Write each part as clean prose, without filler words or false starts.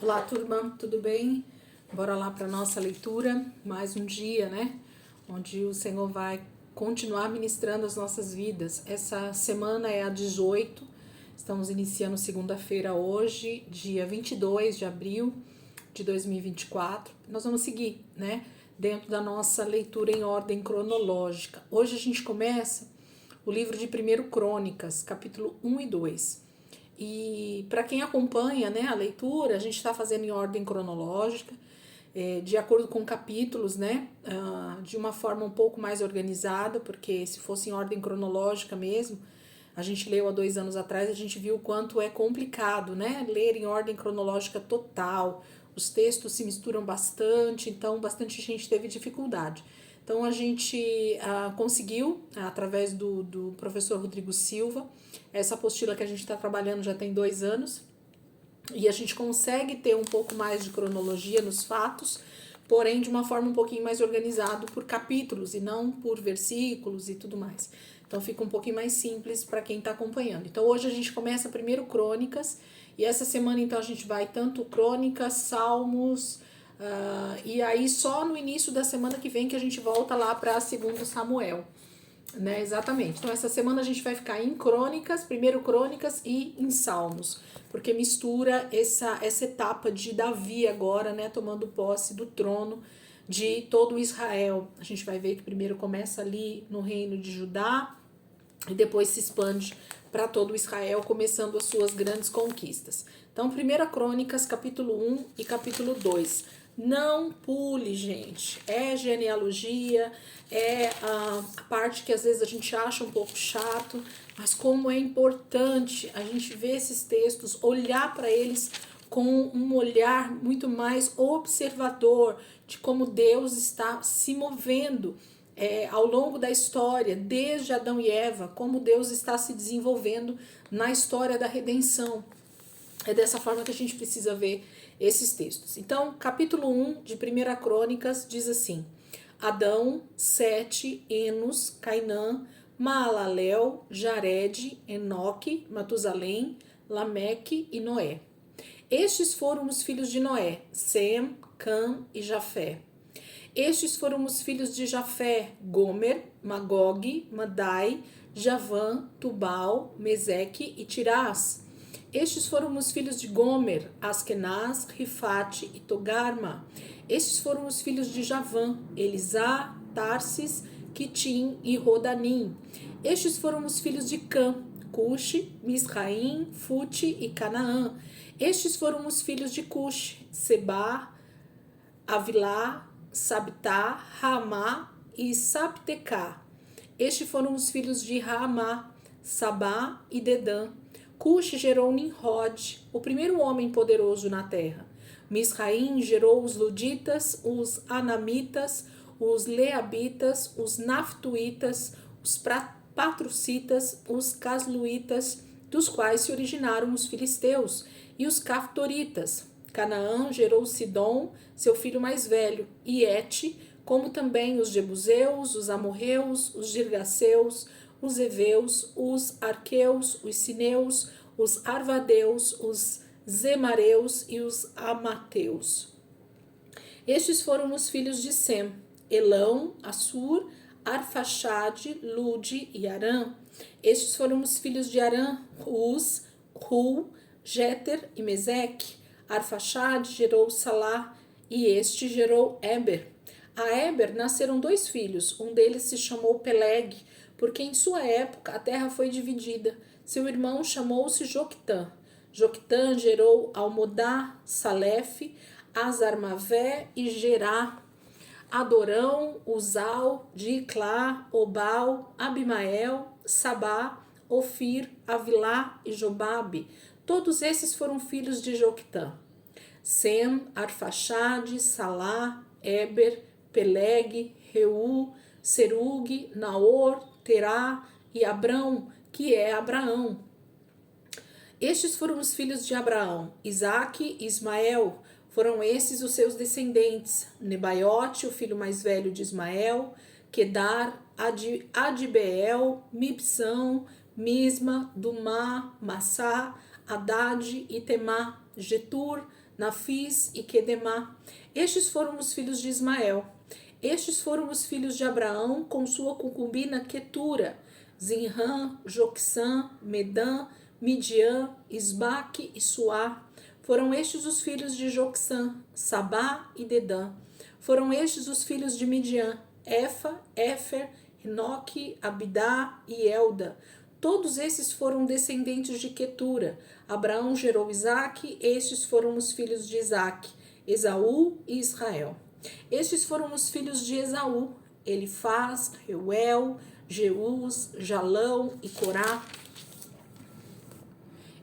Olá, turma, tudo bem? Bora lá para nossa leitura, mais um dia, né? Onde o Senhor vai continuar ministrando as nossas vidas. Essa semana é a 18, estamos iniciando segunda-feira hoje, dia 22 de abril de 2024. Nós vamos seguir, né? Dentro da nossa leitura em ordem cronológica. Hoje a gente começa o livro de 1 Crônicas, capítulo 1 e 2. E para quem acompanha, né, a leitura, a gente está fazendo em ordem cronológica, de acordo com capítulos, né, de uma forma um pouco mais organizada, porque se fosse em ordem cronológica mesmo, a gente leu há 2 anos atrás, a gente viu o quanto é complicado, né, ler em ordem cronológica total, os textos se misturam bastante, então bastante gente teve dificuldade. Então a gente conseguiu, através do professor Rodrigo Silva, essa apostila que a gente está trabalhando já tem 2 anos, e a gente consegue ter um pouco mais de cronologia nos fatos, porém de uma forma um pouquinho mais organizado por capítulos e não por versículos e tudo mais. Então fica um pouquinho mais simples para quem está acompanhando. Então hoje a gente começa primeiro Crônicas, e essa semana então a gente vai tanto Crônicas, Salmos, e aí só no início da semana que vem que a gente volta lá para 2 Samuel. Né, exatamente. Então, essa semana a gente vai ficar em Crônicas, primeiro Crônicas e em Salmos, porque mistura essa etapa de Davi agora, né, tomando posse do trono de todo Israel. A gente vai ver que primeiro começa ali no reino de Judá e depois se expande para todo Israel, começando as suas grandes conquistas. Então, 1 Crônicas, capítulo 1 e capítulo 2. Não pule, gente. É genealogia, é a parte que às vezes a gente acha um pouco chato, mas como é importante a gente ver esses textos, olhar para eles com um olhar muito mais observador de como Deus está se movendo ao longo da história, desde Adão e Eva, como Deus está se desenvolvendo na história da redenção. É dessa forma que a gente precisa ver esses textos. Então, capítulo 1 de 1 Crônicas diz assim: Adão, Sete, Enos, Cainã, Maalalel, Jared, Enoque, Matusalém, Lameque e Noé. Estes foram os filhos de Noé, Sem, Cã e Jafé. Estes foram os filhos de Jafé, Gomer, Magog, Madai, Javã, Tubal, Meseque e Tirás. Estes foram os filhos de Gomer, Askenaz, Rifate e Togarma. Estes foram os filhos de Javã, Elisá, Tarsis, Quitim e Rodanim. Estes foram os filhos de Cã, Cuxi, Misraim, Fute e Canaã. Estes foram os filhos de Cuxi, Seba, Avilá, Sabtá, Ramá e Saptecá. Estes foram os filhos de Ramá, Sabá e Dedã. Cuxi gerou Nimrod, o primeiro homem poderoso na terra. Misraim gerou os Luditas, os Anamitas, os Leabitas, os Naftuitas, os Patrucitas, os Casluitas, dos quais se originaram os filisteus, e os Caftoritas. Canaã gerou Sidom, seu filho mais velho, e Et, como também os Jebuseus, os Amorreus, os Girgaceus, os Eveus, os Arqueus, os Sineus, os Arvadeus, os Zemareus e os Amateus. Estes foram os filhos de Sem: Elão, Assur, Arfaxade, Lude e Arã. Estes foram os filhos de Arã: Uz, Ru, Jeter e Meseque. Arfaxade gerou Salá e este gerou Eber. A Eber nasceram 2 filhos, um deles se chamou Peleg, porque em sua época a terra foi dividida. Seu irmão chamou-se Joctã. Joctã gerou Almodá, Salefe, Azarmavé e Gerá. Adorão, Uzal, Diclá, Obal, Abimael, Sabá, Ofir, Avilá e Jobabe. Todos esses foram filhos de Joctã. Sem, Arfaxade, Salá, Eber, Peleg, Reu, Serug, Naor, Terá e Abrão, que é Abraão. Estes foram os filhos de Abraão: Isaque e Ismael. Foram esses os seus descendentes: Nebaiote, o filho mais velho de Ismael, Quedar, Adibeel, Mibsão, Misma, Dumá, Massá, Haddad e Temá, Getur, Nafis e Quedemá. Estes foram os filhos de Ismael. Estes foram os filhos de Abraão com sua concubina Quetura, Zinrã, Joquissã, Medã, Midian, Isbaque e Suá. Foram estes os filhos de Joquissã, Sabá e Dedã. Foram estes os filhos de Midian, Efa, Éfer, Enoque, Abidá e Elda. Todos esses foram descendentes de Quetura. Abraão gerou Isaque, estes foram os filhos de Isaque, Esaú e Israel. Estes foram os filhos de Esaú, Elifaz, Reuel, Jeús, Jalão e Corá.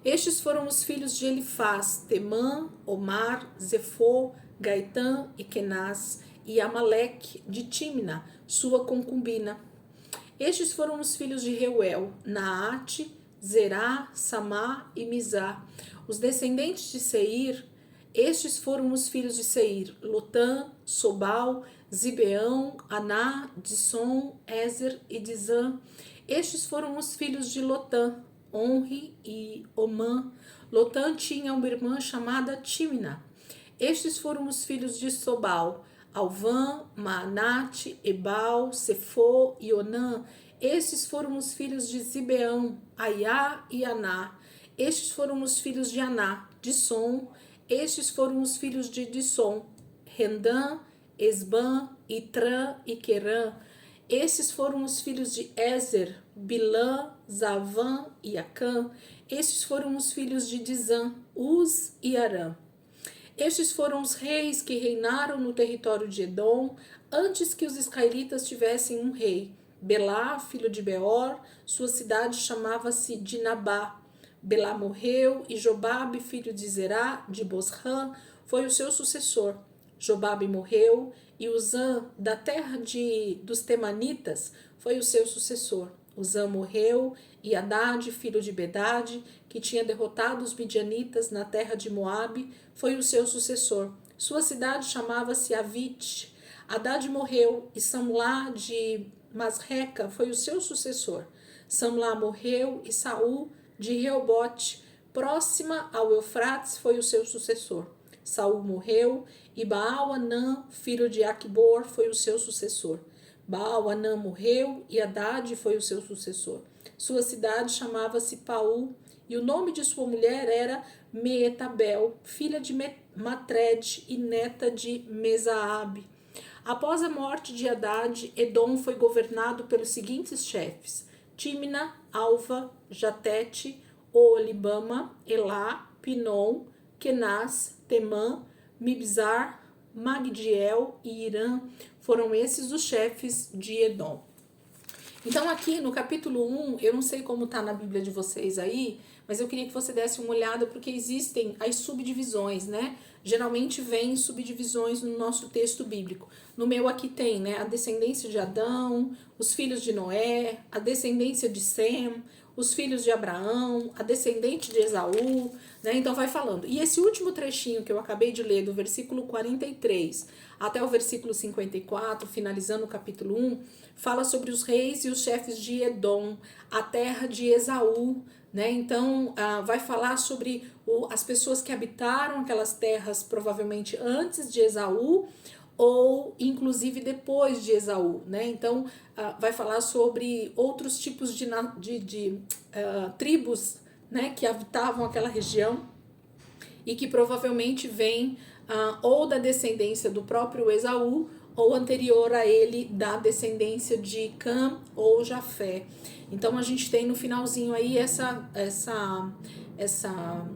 Estes foram os filhos de Elifaz, Temã, Omar, Zefô, Gaitã e Kenaz, e Amaleque de Tímna, sua concubina. Estes foram os filhos de Reuel, Naate, Zerá, Samá e Mizá. Os descendentes de Seir, estes foram os filhos de Seir, Lotã, Sobal, Zibeão, Aná, Dissom, Ezer e Dizã. Estes foram os filhos de Lotã, Onri e Omã. Lotã tinha uma irmã chamada Tímna. Estes foram os filhos de Sobal, Alvã, Maanate, Ebal, Sefô e Onã. Estes foram os filhos de Zibeão, Aiá e Aná. Estes foram os filhos de Aná, Dissom. Estes foram os filhos de Dissom, Rendã, Esbã, Itrã e Querã. Estes foram os filhos de Ezer, Bilã, Zavã e Acã. Estes foram os filhos de Dizã, Uz e Arã. Estes foram os reis que reinaram no território de Edom, antes que os israelitas tivessem um rei. Belá, filho de Beor, sua cidade chamava-se Dinabá. Belá morreu e Jobabe, filho de Zerá, de Bosrã, foi o seu sucessor. Jobabe morreu e Uzã, da terra dos Temanitas, foi o seu sucessor. Uzã morreu e Hadad, filho de Bedade, que tinha derrotado os midianitas na terra de Moabe, foi o seu sucessor. Sua cidade chamava-se Avite. Hadad morreu e Samlá de Masreca foi o seu sucessor. Samlá morreu e Saul de Reobote, próxima ao Eufrates, foi o seu sucessor. Saul morreu e Baal-Anã, filho de Aquibor, foi o seu sucessor. Baal-Anã morreu e Hadad foi o seu sucessor. Sua cidade chamava-se Paú e o nome de sua mulher era Meetabel, filha de Matred e neta de Mesaabe. Após a morte de Hadad, Edom foi governado pelos seguintes chefes: Tímna, Alva, Jatete, Oolibama, Elá, Pinom, Kenaz, Temã, Mibzar, Magdiel e Irã. Foram esses os chefes de Edom. Então aqui no capítulo 1, eu não sei como está na Bíblia de vocês aí, mas eu queria que você desse uma olhada porque existem as subdivisões, né? Geralmente vem subdivisões no nosso texto bíblico. No meu aqui tem, né, a descendência de Adão, os filhos de Noé, a descendência de Sem, os filhos de Abraão, a descendente de Esaú, né? Então vai falando. E esse último trechinho que eu acabei de ler, do versículo 43 até o versículo 54, finalizando o capítulo 1, fala sobre os reis e os chefes de Edom, a terra de Esaú, né? Então vai falar sobre as pessoas que habitaram aquelas terras provavelmente antes de Esaú ou inclusive depois de Esaú, né? Então vai falar sobre outros tipos de tribos, né, que habitavam aquela região e que provavelmente vêm ou da descendência do próprio Esaú ou anterior a ele da descendência de Cã ou Jafé. Então a gente tem no finalzinho aí essa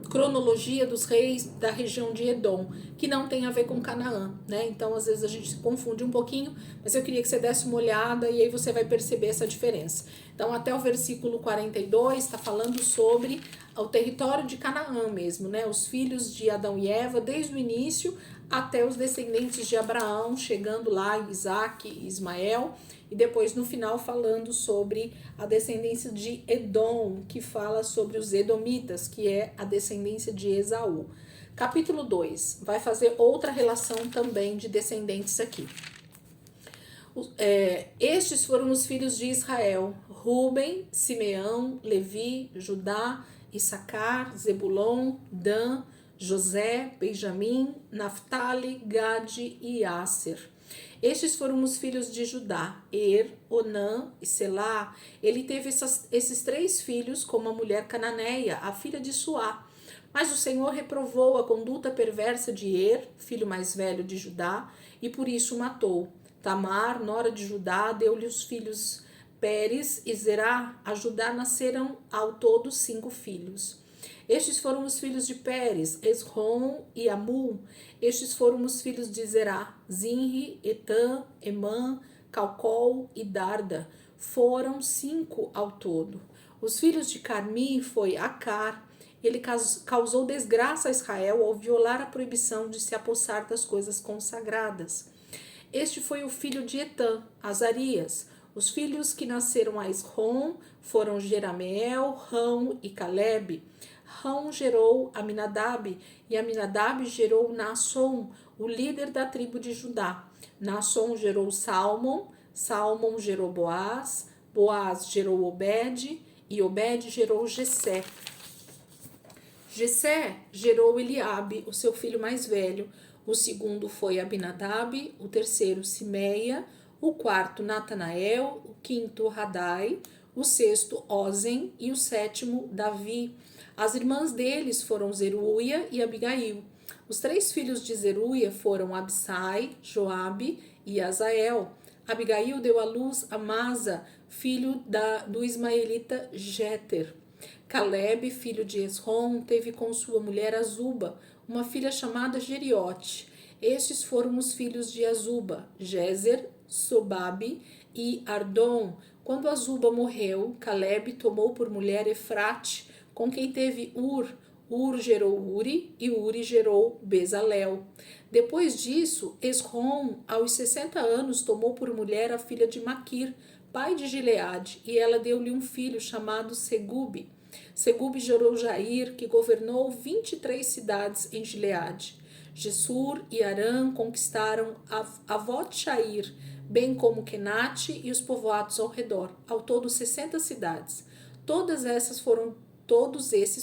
cronologia dos reis da região de Edom, que não tem a ver com Canaã, né? Então às vezes a gente se confunde um pouquinho, mas eu queria que você desse uma olhada e aí você vai perceber essa diferença. Então até o versículo 42 está falando sobre o território de Canaã mesmo, né? Os filhos de Adão e Eva desde o início até os descendentes de Abraão, chegando lá Isaac e Ismael, e depois no final falando sobre a descendência de Edom, que fala sobre os edomitas, que é a descendência de Esaú. Capítulo 2 vai fazer outra relação também de descendentes aqui. Estes foram os filhos de Israel: Ruben, Simeão, Levi, Judá, Issacar, Zebulon, Dan, José, Benjamim, Naftali, Gade e Asser. Estes foram os filhos de Judá, Onã e Selá. Ele teve esses 3 filhos com uma mulher cananeia, a filha de Suá. Mas o Senhor reprovou a conduta perversa de filho mais velho de Judá, e por isso o matou. Tamar, nora de Judá, deu-lhe os filhos Pérez e Zerá. A Judá nasceram ao todo 5 filhos. Estes foram os filhos de Pérez, Esrom e Amul. Estes foram os filhos de Zerá, Zinri, Etã, Emã, Calcol e Darda. Foram 5 ao todo. Os filhos de Carmi foi Acar. Ele causou desgraça a Israel ao violar a proibição de se apossar das coisas consagradas. Este foi o filho de Etã, Azarias. Os filhos que nasceram a Esrom foram Jerameel, Rão e Calebe. Rão gerou Aminadab, e Aminadab gerou Naasson, o líder da tribo de Judá. Naasson gerou Salmon, Salmon gerou Boaz, Boaz gerou Obed, e Obed gerou Jessé. Jessé gerou Eliabe, o seu filho mais velho. O segundo foi Abinadab, o terceiro Simeia, o quarto Natanael, o quinto Radai, o sexto Ozen e o sétimo Davi. As irmãs deles foram Zeruia e Abigail. Os 3 filhos de Zeruia foram Absai, Joabe e Azael. Abigail deu à luz a Masa, filho do ismaelita Jeter. Calebe, filho de Esrom, teve com sua mulher Azuba, uma filha chamada Jeriote. Estes foram os filhos de Azuba, Jezer, Sobabe e Ardom. Quando Azuba morreu, Calebe tomou por mulher Efrate, com quem teve Ur. Ur gerou Uri e Uri gerou Bezalel. Depois disso, Esrom, aos 60 anos, tomou por mulher a filha de Maquir, pai de Gileade, e ela deu-lhe um filho chamado Segube. Segube gerou Jair, que governou 23 cidades em Gileade. Gessur e Arã conquistaram Avot-Jair, bem como Kenate e os povoados ao redor, ao todo 60 cidades. Todos esses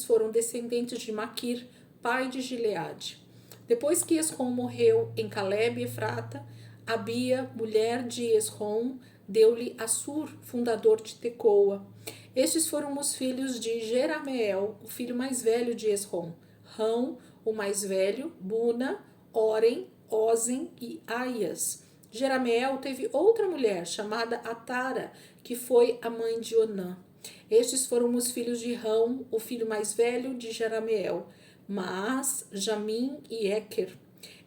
foram descendentes de Maquir, pai de Gileade. Depois que Esrom morreu em Calebe e Efrata, Abia, mulher de Esrom, deu-lhe Assur, fundador de Tecoa. Estes foram os filhos de Jerameel, o filho mais velho de Esrom, Rão, o mais velho, Buna, Oren, Ozen e Aias. Jerameel teve outra mulher chamada Atara, que foi a mãe de Onã. Estes foram os filhos de Rão, o filho mais velho de Jerameel, Maás, Jamim e Eker.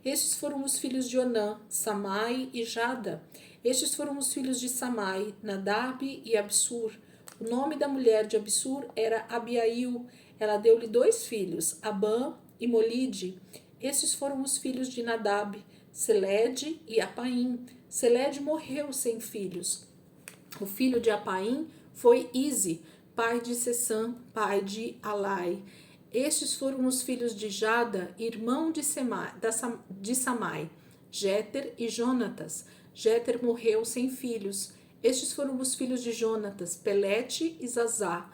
Estes foram os filhos de Onã, Samai e Jada. Estes foram os filhos de Samai, Nadab e Absur. O nome da mulher de Absur era Abiail. Ela deu-lhe 2 filhos, Abã e Molide. Estes foram os filhos de Nadab, Selede e Apaim. Selede morreu sem filhos. O filho de Apaim foi Ize, pai de Sessã, pai de Alai. Estes foram os filhos de Jada, irmão de Samai, Jeter e Jonatas. Jeter morreu sem filhos. Estes foram os filhos de Jonatas, Pelete e Zazá.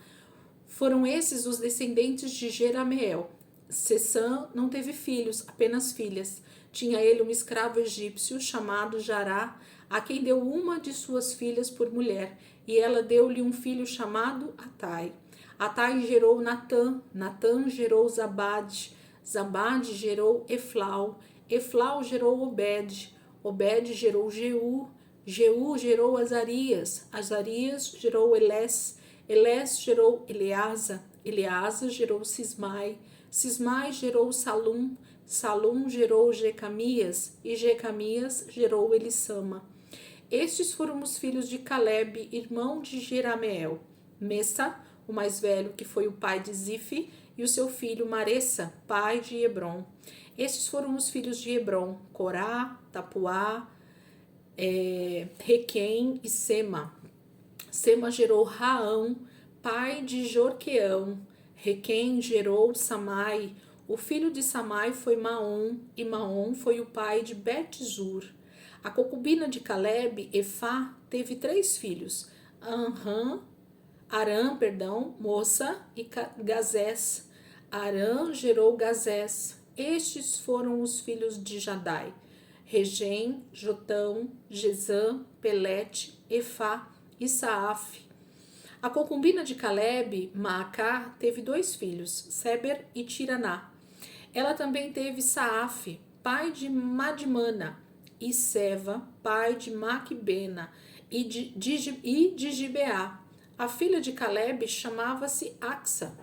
Foram esses os descendentes de Jerameel. Sessã não teve filhos, apenas filhas. Tinha ele um escravo egípcio chamado Jará, a quem deu uma de suas filhas por mulher, e ela deu-lhe um filho chamado Atai. Atai gerou Natã, Natã gerou Zabade, Zabade gerou Eflau, Eflau gerou Obed, Obed gerou Jeú, Jeú gerou Azarias, Azarias gerou Elés, Elés gerou Eleasa, Eleasa gerou Sismai, Sismai gerou Salum, Salum gerou Jecamias, e Jecamias gerou Elissama. Estes foram os filhos de Calebe, irmão de Jerameel, Messa, o mais velho, que foi o pai de Zife, e o seu filho Maressa, pai de Hebron. Estes foram os filhos de Hebron, Corá, Tapuá, Requém e Sema. Sema gerou Raão, pai de Jorqueão. Requém gerou Samai. O filho de Samai foi Maom, e Maom foi o pai de Bet-Zur. A concubina de Calebe, Efá, teve 3 filhos, Arã, moça, e Gazés. Arã gerou Gazés, Estes foram os filhos de Jadai: Regem, Jotão, Gesam, Pelete, Efá e Saaf. A concubina de Caleb, Maacá, teve 2 filhos, Seber e Tiraná. Ela também teve Saaf, pai de Madmana, e Seva, pai de Maquibena e de Gibeá. A filha de Caleb chamava-se Axa.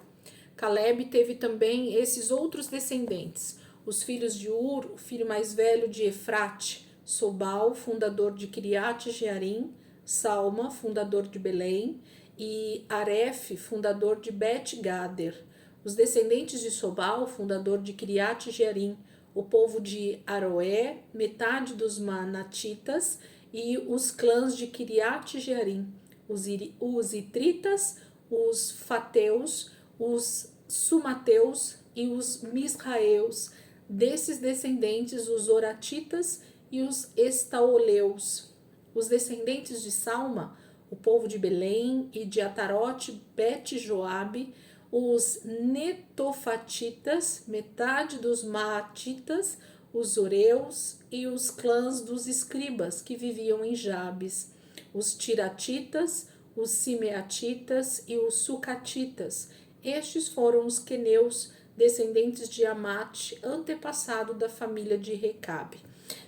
Caleb teve também esses outros descendentes: os filhos de Ur, o filho mais velho de Efrate, Sobal, fundador de Kiriat Jearim, Salma, fundador de Belém, e Aref, fundador de Bet-Gader. Os descendentes de Sobal, fundador de Kiriat Jearim, o povo de Aroé, metade dos Manatitas, e os clãs de Kiriat Jearim, os Itritas, os Fateus, os Sumateus e os Misraeus. Desses descendentes, os Oratitas e os Estaoleus. Os descendentes de Salma, o povo de Belém e de Atarote, Bet-Joabe, os Netofatitas, metade dos Maatitas, os Oreus e os clãs dos escribas que viviam em Jabes, os Tiratitas, os Simeatitas e os Sucatitas. Estes foram os queneus, descendentes de Amate, antepassado da família de Recabe.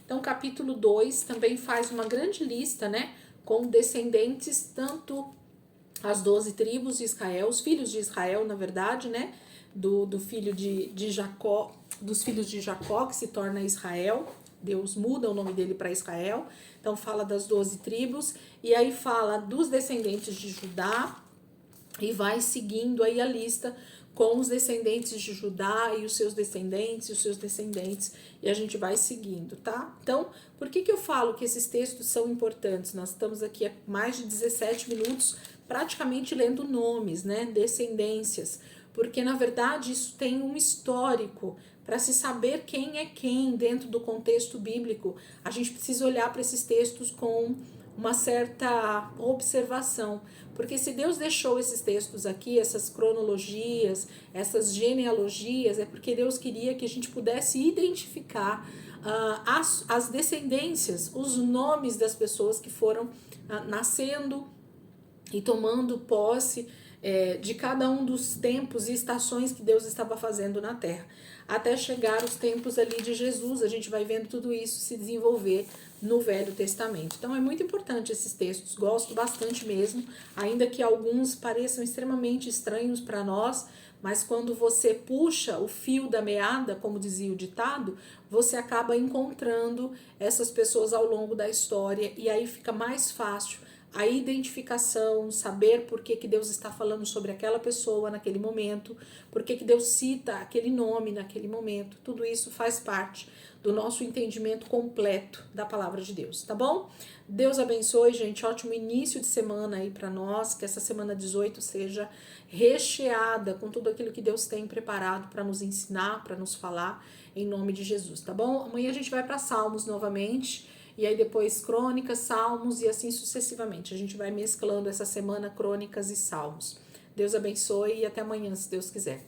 Então, capítulo 2 também faz uma grande lista, né, com descendentes, tanto as 12 tribos de Israel, os filhos de Israel, na verdade, né, do filho de Jacó, dos filhos de Jacó, que se torna Israel. Deus muda o nome dele para Israel. Então, fala das 12 tribos, e aí fala dos descendentes de Judá, e vai seguindo aí a lista com os descendentes de Judá e os seus descendentes, e a gente vai seguindo, tá? Então, por que eu falo que esses textos são importantes? Nós estamos aqui há mais de 17 minutos praticamente lendo nomes, né? Descendências, porque na verdade isso tem um histórico. Para se saber quem é quem dentro do contexto bíblico, a gente precisa olhar para esses textos com uma certa observação, porque se Deus deixou esses textos aqui, essas cronologias, essas genealogias, é porque Deus queria que a gente pudesse identificar as descendências, os nomes das pessoas que foram nascendo e tomando posse de cada um dos tempos e estações que Deus estava fazendo na terra, até chegar os tempos ali de Jesus. A gente vai vendo tudo isso se desenvolver no Velho Testamento. Então é muito importante esses textos, gosto bastante mesmo, ainda que alguns pareçam extremamente estranhos para nós, mas quando você puxa o fio da meada, como dizia o ditado, você acaba encontrando essas pessoas ao longo da história, e aí fica mais fácil a identificação, saber por que Deus está falando sobre aquela pessoa naquele momento, por que Deus cita aquele nome naquele momento. Tudo isso faz parte do nosso entendimento completo da palavra de Deus, tá bom? Deus abençoe, gente. Ótimo início de semana aí para nós, que essa semana 18 seja recheada com tudo aquilo que Deus tem preparado para nos ensinar, para nos falar, em nome de Jesus, tá bom? Amanhã a gente vai para Salmos novamente, e aí depois Crônicas, Salmos e assim sucessivamente. A gente vai mesclando essa semana Crônicas e Salmos. Deus abençoe e até amanhã, se Deus quiser.